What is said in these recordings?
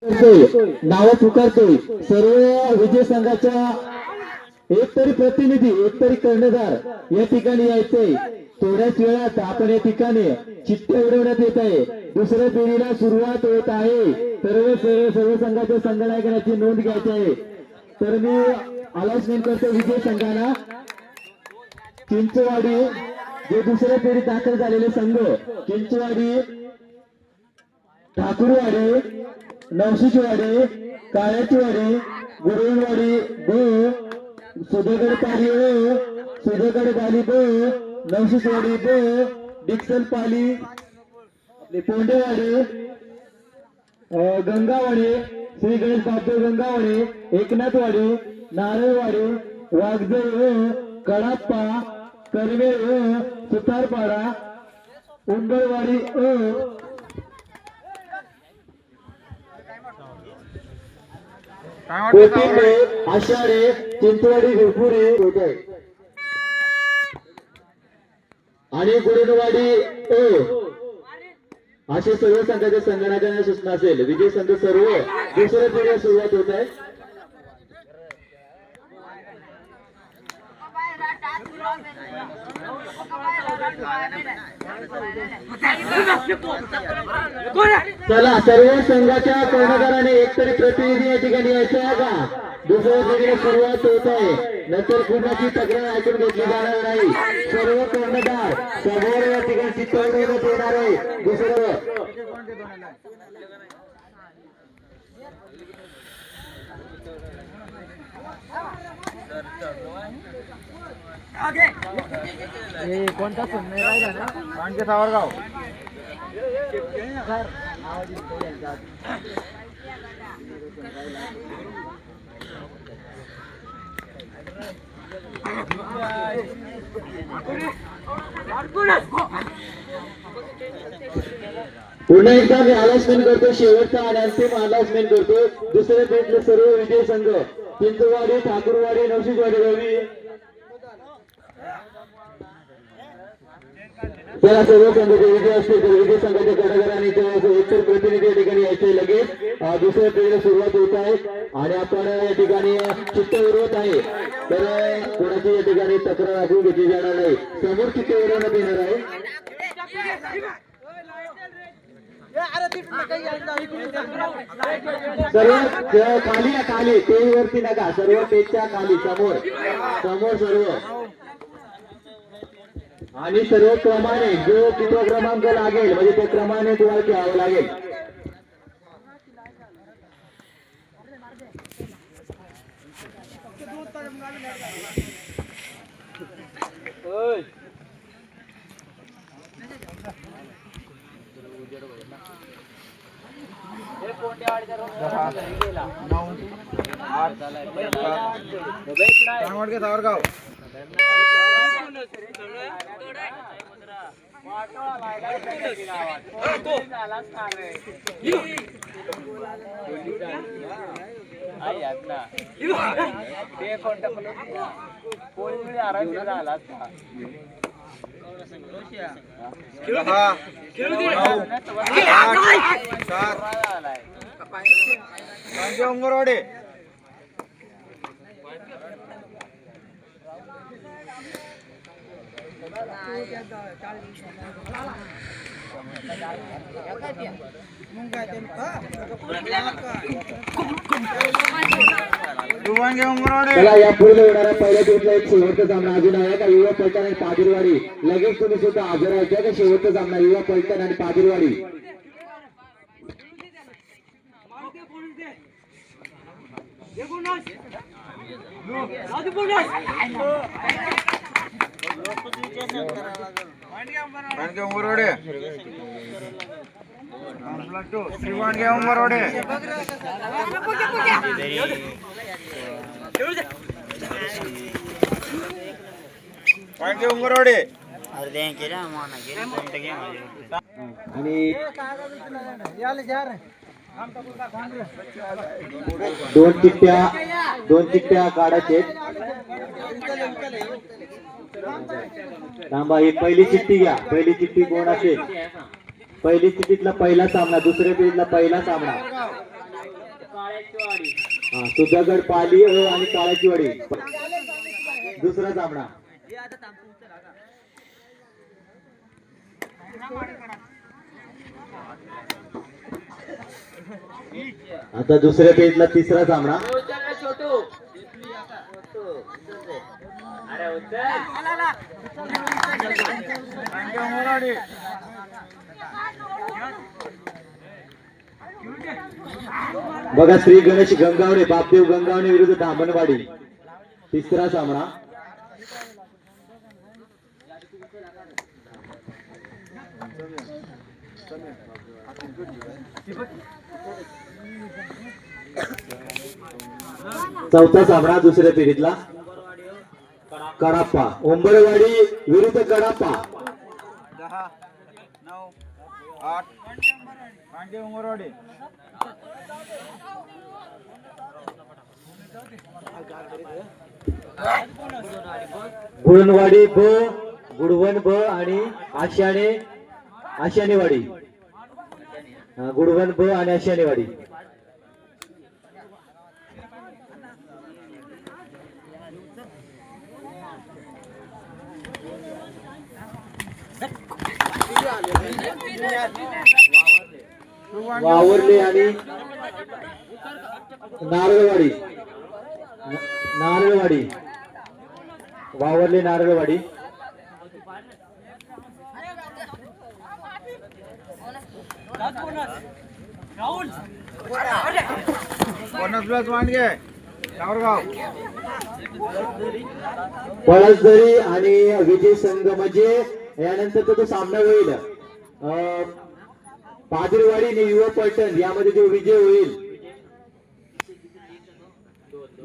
नाव पुकारतोय सर्व विजय संघाच्या एक तरी प्रतिनिधी एक तरी कर्णधार या ठिकाणी यायचंय। थोड्याच वेळात आपण या ठिकाणी चिठ्ठ्या उडवण्यात येत आहे। दुसऱ्या फेरीला सुरुवात होत आहे। सर्व संघाच्या संघनायकाची नोंद घ्यायची आहे। तर मी अनाउन्समेंट करतो विजय संघाला चिंचवाडी जे दुसऱ्या फेरीत दाखल झालेले संघ चिंचवाडी, ठाकूरवाडी, नवशीचवाडी, काळ्याचीवाडी, गुरुवाडी ब, सुधेगड पाली ओ, सुधेगड पाली ब, नवशीचवाडी ब, डिक्सल पाली, पोंडेवाडी, गंगावाडी, श्री गणेश बापदेव गंगावाडी, एकनाथवाडी, नारळवाडी, वाघजई ओ, कडाप्पा, करवे ओ, सुतारपाडा, उंबरवाडी ओ, कोटिंबे, आषाढे, चिंचवाडी, विरपुरे होत आहे आणि गुरुवाडी ओ असे सर्व संघाच्या संघटनाच्या सूचना असेल। विजय संघ सर्व दुसऱ्या फेरीला सुरुवात होत आहे। चला सर्व संघाच्या कर्णधाराने एकतरी प्रतिनिधी या ठिकाणी यायचं आहे का? दुसऱ्या फेरीला सुरुवात होत आहे। नंतर कुणाची तक्रार ऐकून घेतली जाणार नाही। सर्व कर्णधार समोर या ठिकाणी चित्त उडवण्यात येणार आहे। दुसरं कोणता सुनने राहिला ना मांडके सावरगाव पुन्हा एकदा मी अनाउन्समेंट करतो, शेवटचा आणि अंतिम अनाउन्समेंट करतो। दुसऱ्या फेरीतले सर्व विजय संघ चिंचवाडी, ठाकूरवाडी, नवशीचवाडी रवी त्याला सर्व संघाचे विजय असतील तर विजय संघाच्या कर्णधारांनी एकतर प्रतिनिधी या ठिकाणी यायचे लगेच दुसऱ्या फेरीला सुरुवात होत आहे आणि आपण या ठिकाणी चित्त उडवत आहे। तर कोणाची या ठिकाणी तक्रार ऐकून घेतली जाणार नाही। समोर चित्त उडवण्यात येणार आहे। सर्व खाली ना खाली पेज वरती नका, सर्व पेजच्या खाली समोर समोर सर्व आणि सर्व क्रमाने जो किती क्रमांक लागेल म्हणजे त्या क्रमाने तुम्हाला खेळावं लागेल। सावरगाव उंगरवाडे चला या पुढे होणारा पहिल्या दिवसाला एक शेवटचा सामना अजून आहे का? युवा पलटण आणि पादिरवाडी लगेच तुम्ही सुद्धा हजर व्हायचं का? शेवटचा सामना युवा पलटण आणि पादिरवाडी उंगरवाडे श्रीवाणगे उंगरवाडे उंगरवाडे आणि दोन चिठ्ठ्या काढायचे। थांबा, ही पहिली चिठ्ठी घ्या। पहिली चिठ्ठी कोण असेल? पहिली चिठ्ठीतला पहिला सामना, दुसऱ्या चिठ्ठीतला पहिला सामना। सुधागड पाली आणि काळ्याची वाडी दुसरा सामना. आता दुसऱ्या पेजला तिसरा सामना. बघा श्री गणेश गंगावणे बापदेव गंगावणे विरुद्ध धामणवाडी तिसरा सामना. चौथा सामना दुसऱ्या फेरीतला. कडाप्पा उंबरवाडी विरुद्ध कडाप्पा. 10 9 8 पांडे उमरवाडी. गुळणवाडी ब गुडवन ब आणि आशानेवाडी. गुडवन ब आणि आशानेवाडी. वावरले आणि नारळवाडी. वावरले नारळवाडी. पळसदरी आणि विजय संघ म्हणजे यानंतर तो सामना होईल. पादरवाडी आणि युवा पलटण यामध्ये जो विजय होईल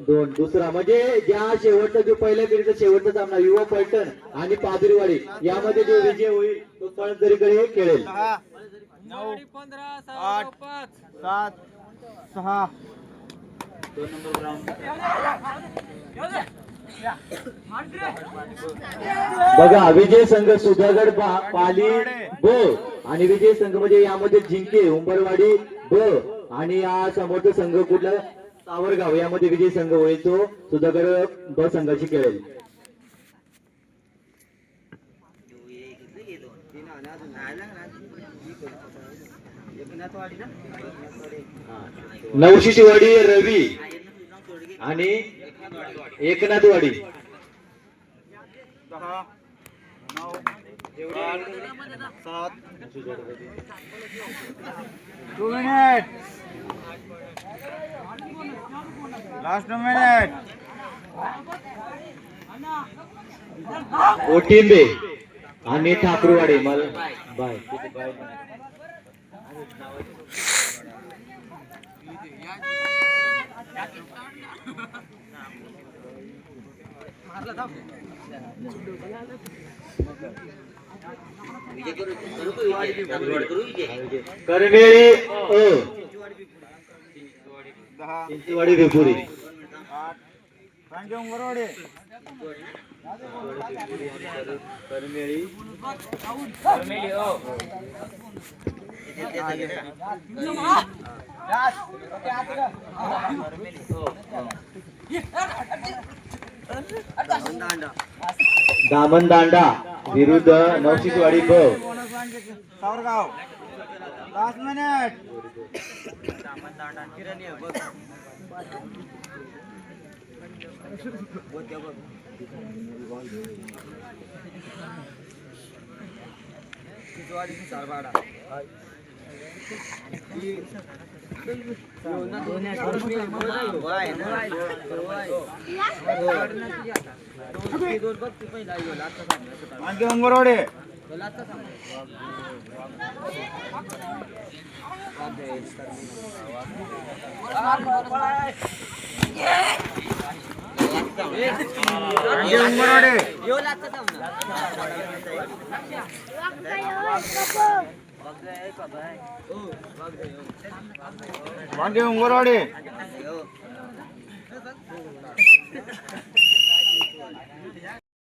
दोन. दुसरा म्हणजे ज्या शेवटचा जो पहिल्या फेरीचा शेवटचा सामना युवा पलटण आणि पादरीवाडी यामध्ये जो विजय होईल तो पळसदरीकडे खेळेल. 9 8 7 6 बघा विजय संघ सुधागड पाली ब आणि विजय संघ म्हणजे यामध्ये जिंके उंबरवाडी ब आणि या समोरचा संघ कुठला सावरगाव यामध्ये विजय संघ होईल तो सुधागड ब संघाशी खेळेल. नवशिशीवाडी रवी आणि एकनाथवाडी. 10 9 7 2 मिनिट लास्ट मिनिट. ओटिंबे आणि ठाकूरवाडी. मला बाय करमेळी चिंचवाडी वेपुरी. 8 पांडे उमरवाडी. करमेळी दामनदांडा विरुद्ध नवशिशीवाडी ब. सावरगाव. Last minute. पांडे उमरवाडी. वांगे उंबरवाडी.